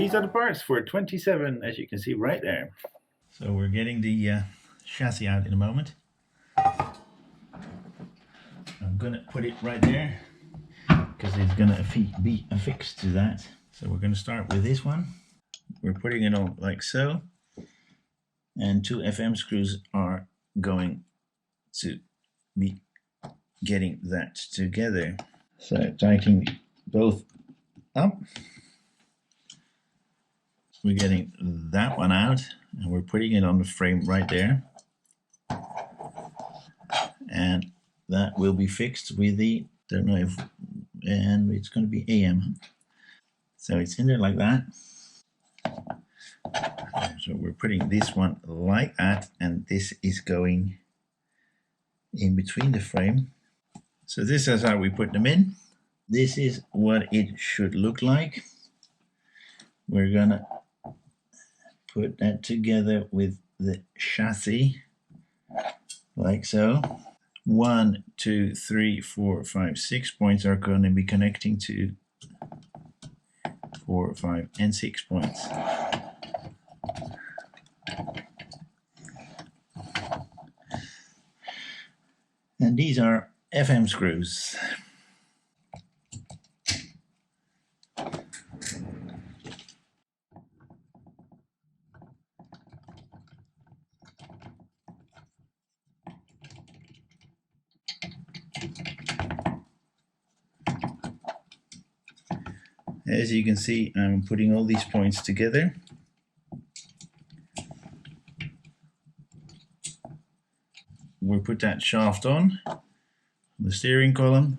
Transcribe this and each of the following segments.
these are the parts for 27, as you can see right there. So we're getting the chassis out in a moment. I'm gonna put it right there because it's gonna be affixed to that. So we're gonna start with this one. We're putting it on like so, and 2 FM screws are going to be getting that together. So tightening both up. We're getting that one out and we're putting it on the frame right there. And that will be fixed with the, don't know if, and it's going to be AM. So it's in there like that. So we're putting this one like that, and this is going in between the frame. So this is how we put them in. This is what it should look like. We're gonna put that together with the chassis like so. 1, 2, 3, 4, 5, 6 points are going to be connecting to 4, 5, and 6 points. And these are FM screws. As you can see, I'm putting all these points together. We'll put that shaft on the steering column,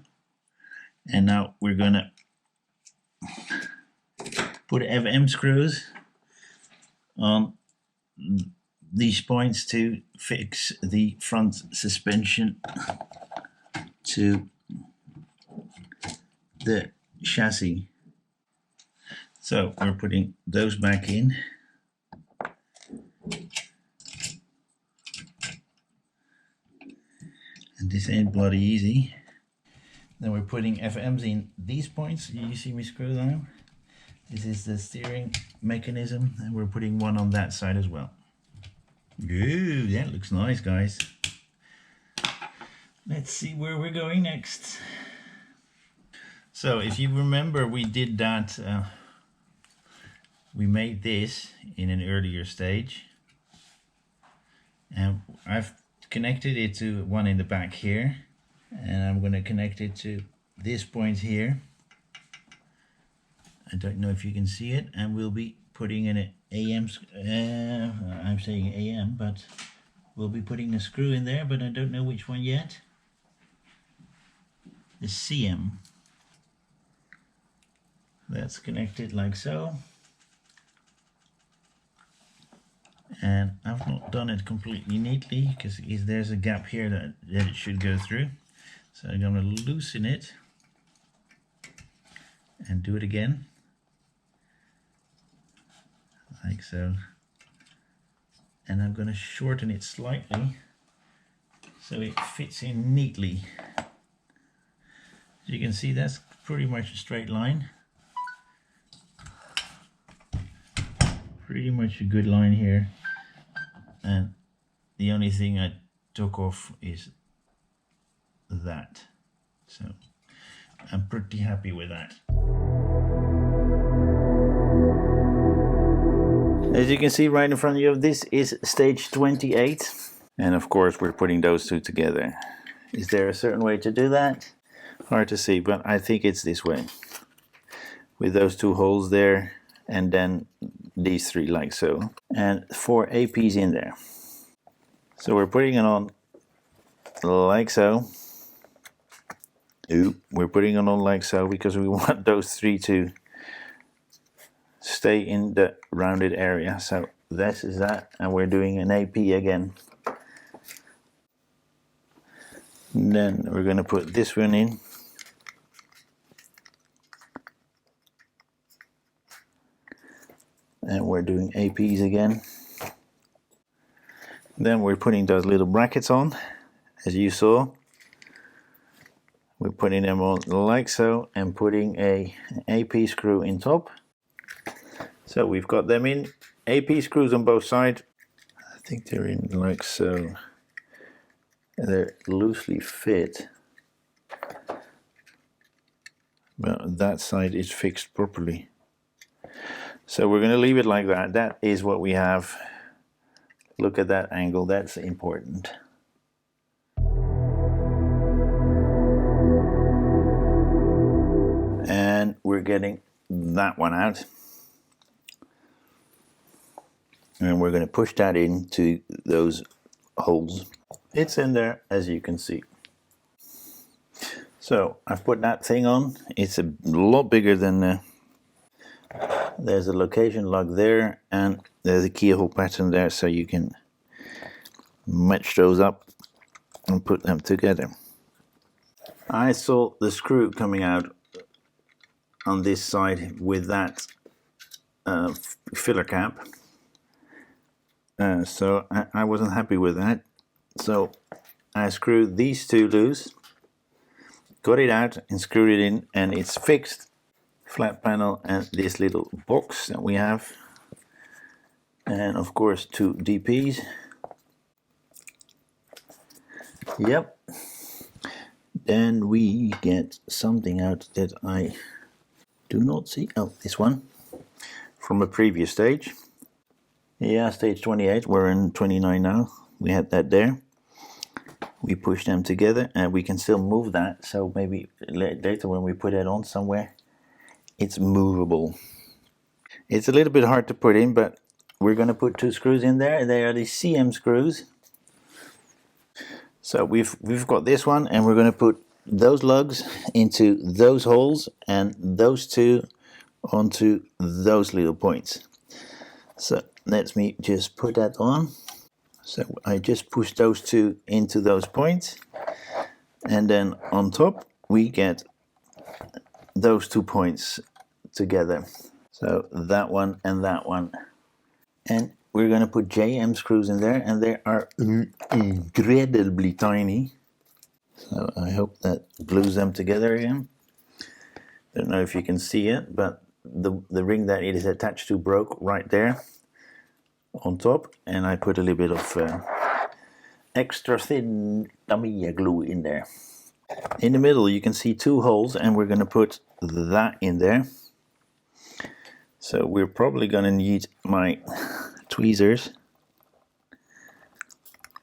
and now we're gonna put FM screws on these points to fix the front suspension to the chassis. So we're putting those back in. And this ain't bloody easy. Then we're putting FMs in these points. You see me screw them? This is the steering mechanism, and we're putting one on that side as well. Ooh, that looks nice, guys. Let's see where we're going next. So if you remember, we did that, we made this in an earlier stage. And I've connected it to one in the back here. And I'm going to connect it to this point here. I don't know if you can see it, and we'll be putting in an AM, I'm saying AM, but we'll be putting a screw in there, but I don't know which one yet. The CM. That's connected like so. And I've not done it completely neatly because there's a gap here that it should go through. So I'm going to loosen it and do it again. Like so. And I'm going to shorten it slightly so it fits in neatly. As you can see, that's pretty much a straight line. Pretty much a good line here. And the only thing I took off is that. So I'm pretty happy with that. As you can see right in front of you, this is stage 28. And of course we're putting those two together. Is there a certain way to do that? Hard to see, but I think it's this way. With those two holes there, and then these three like so. And 4 APs in there. So we're putting it on like so. Ooh, we're putting it on like so because we want those three to stay in the rounded area. So this is that, and we're doing an AP again. And then we're going to put this one in. And we're doing APs again. Then we're putting those little brackets on, as you saw. We're putting them on like so and putting an AP screw in top. So we've got them in. AP screws on both sides. I think they're in like so. They're loosely fit. But that side is fixed properly. So we're going to leave it like that. That is what we have. Look at that angle, that's important. And we're getting that one out. And we're going to push that into those holes. It's in there, as you can see. So I've put that thing on. It's a lot bigger than there's a location lock there, and there's a keyhole pattern there, so you can match those up and put them together. I saw the screw coming out on this side with that filler cap, so I wasn't happy with that. So I screwed these two loose, got it out and screwed it in, and it's fixed. Flat panel and this little box that we have, and of course 2 DPs. Yep. Then we get something out that I do not see. Oh, this one from a previous stage. Yeah, stage 28. We're in 29 now. We had that there. We push them together, and we can still move that. So maybe later when we put it on somewhere, it's movable. It's a little bit hard to put in, but we're going to put 2 screws in there. They are the CM screws. So we've got this one, and we're going to put those lugs into those holes, and those 2 onto those little points. So let me just put that on. So I just push those 2 into those points, and then on top we get those 2 points together. So that one and that one. And we're going to put JM screws in there, and they are incredibly tiny. So I hope that glues them together again. Don't know if you can see it, but the ring that it is attached to broke right there on top, and I put a little bit of extra thin Tamiya glue in there. In the middle you can see 2 holes, and we're going to put that in there. So we're probably going to need my tweezers,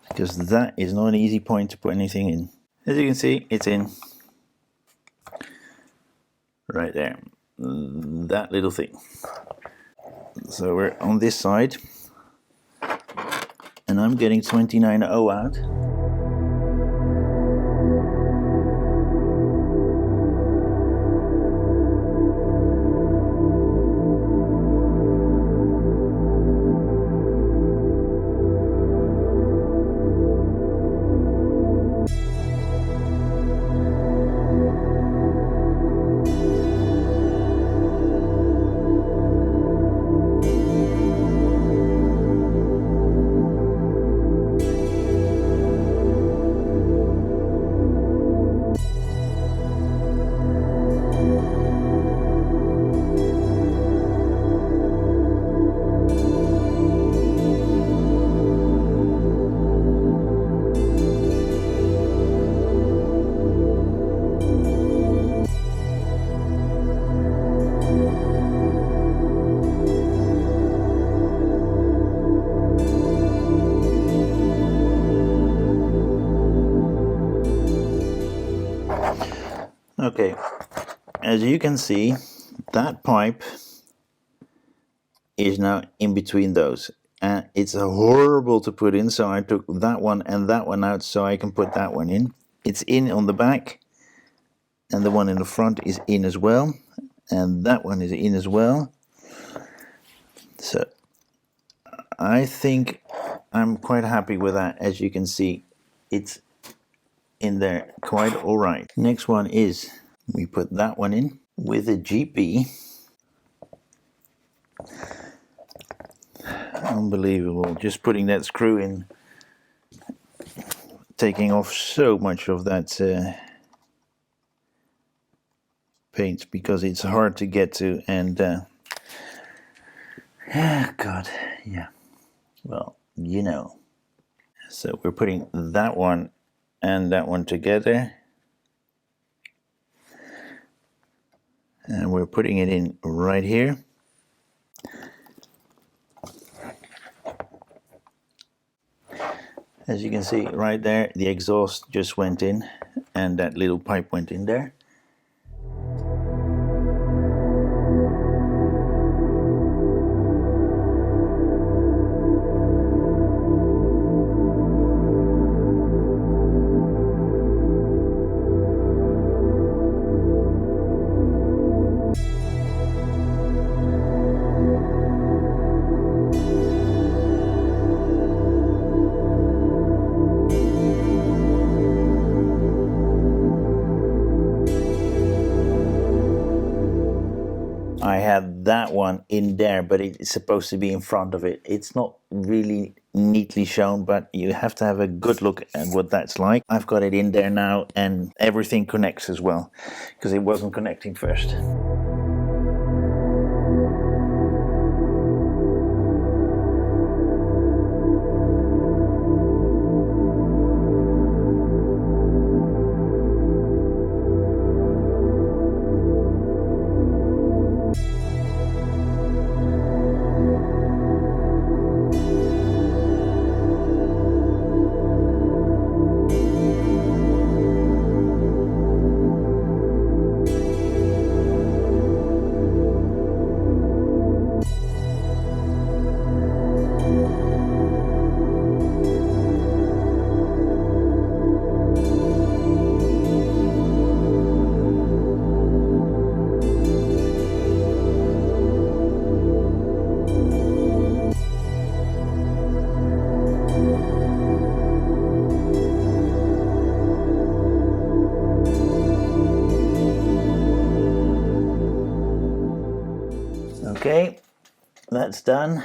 because that is not an easy point to put anything in. As you can see, it's in right there, that little thing. So we're on this side, and I'm getting 29.0 out. Okay, as you can see, that pipe is now in between those, and it's horrible to put in, so I took that one and that one out so I can put that one in. It's in on the back, and the one in the front is in as well, and that one is in as well. So I think I'm quite happy with that. As you can see, it's in there quite all right. Next one is, we put that one in with a GP. Unbelievable, just putting that screw in, taking off so much of that paint, because it's hard to get to, and Ah, God, yeah. Well, you know. So we're putting that one and that one together. And we're putting it in right here. As you can see right there, the exhaust just went in and that little pipe went in there. I had that one in there, but it's supposed to be in front of it. It's not really neatly shown, but you have to have a good look at what that's like. I've got it in there now, and everything connects as well, because it wasn't connecting first. Okay, that's done.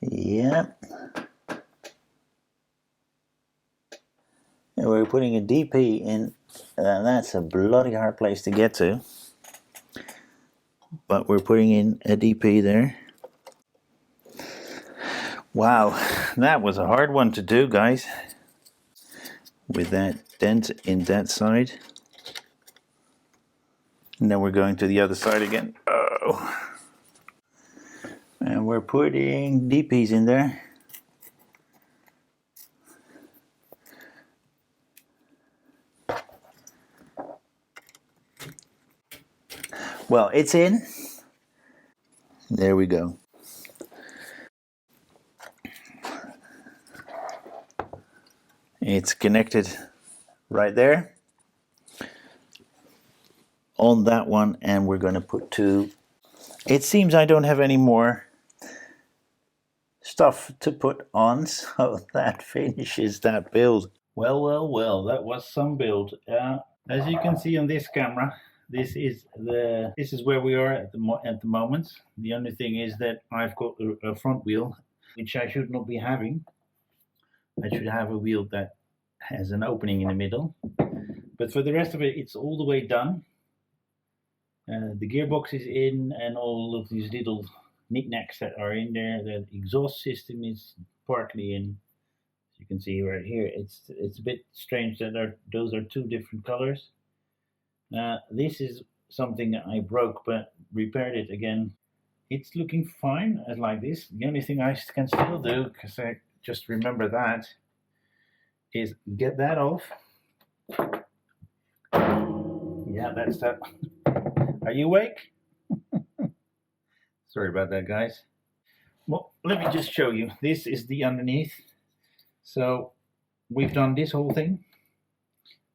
Yep. And we're putting a DP in. That's a bloody hard place to get to. But we're putting in a DP there. Wow, that was a hard one to do, guys. With that dent in that side. And then we're going to the other side again. Oh. And we're putting DPs in there. Well, it's in. There we go. It's connected right there on that one, and we're going to put two. It seems I don't have any more stuff to put on, so that finishes that build. Well, that was some build. As you can see on this camera, this is where we are at the moment. The only thing is that I've got a front wheel, which I should not be having. I should have a wheel that has an opening in the middle. But for the rest of it, it's all the way done. The gearbox is in, and all of these little knickknacks that are in there. The exhaust system is partly in. As you can see right here, it's a bit strange that those are two different colors. This is something I broke, but repaired it again. It's looking fine as like this. The only thing I can still do, because I just remember that, is get that off. Yeah, that's that. Are you awake? Sorry about that, guys. Well, let me just show you. This is the underneath. So we've done this whole thing.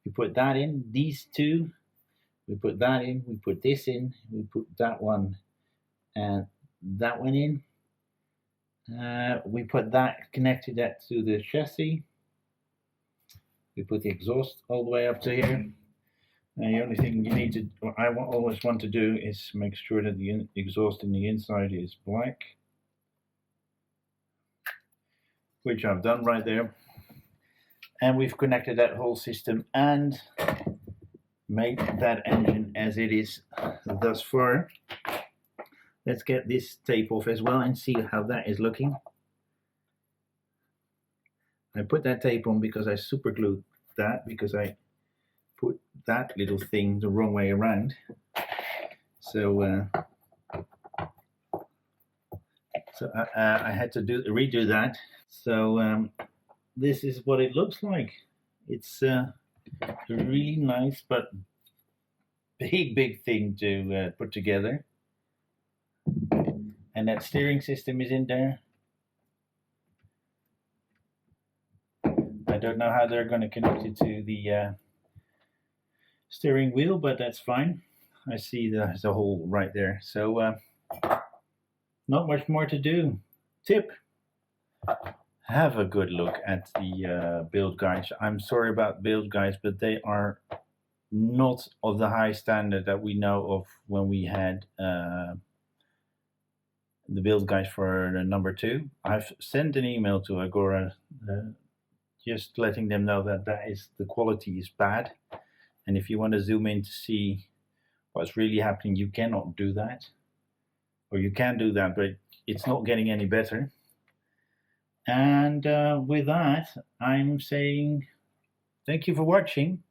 We put that in, these two. We put that in, we put this in, we put that one and that one in. We put that, connected that to the chassis. We put the exhaust all the way up to here. And the only thing you need to, or always want to do, is make sure that the exhaust in the inside is black. which I've done right there. And we've connected that whole system and made that engine as it is thus far. Let's get this tape off as well and see how that is looking. I put that tape on because I super glued that, because I put that little thing the wrong way around. So I had to redo that. So this is what it looks like. It's a really nice but big thing to put together. And that steering system is in there. I don't know how they're going to connect it to the steering wheel, but that's fine. I see there's a hole right there. So not much more to do. Tip: have a good look at the build guides. I'm sorry about build guides, but they are not of the high standard that we know of when we had the build guides for the number 2. I've sent an email to Agora just letting them know that the quality is bad, and if you want to zoom in to see what's really happening, you cannot do that, or you can do that, but it's not getting any better. And with that, I'm saying thank you for watching.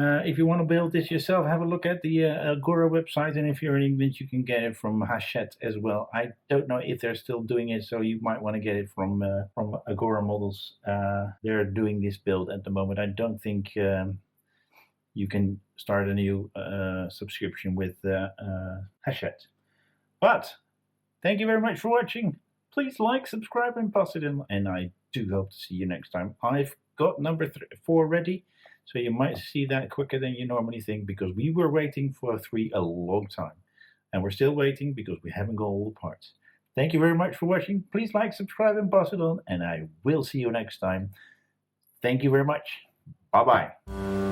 If you want to build this yourself, have a look at the Agora website, and if you're in England, you can get it from Hachette as well. I don't know if they're still doing it, so you might want to get it from Agora Models. They're doing this build at the moment. I don't think you can start a new subscription with Hachette. But thank you very much for watching. Please like, subscribe, and pass it in, and I do hope to see you next time. I've got number 4 ready. So you might see that quicker than you normally think, because we were waiting for 3 a long time. And we're still waiting because we haven't got all the parts. Thank you very much for watching. Please like, subscribe, and pass it on. And I will see you next time. Thank you very much. Bye-bye.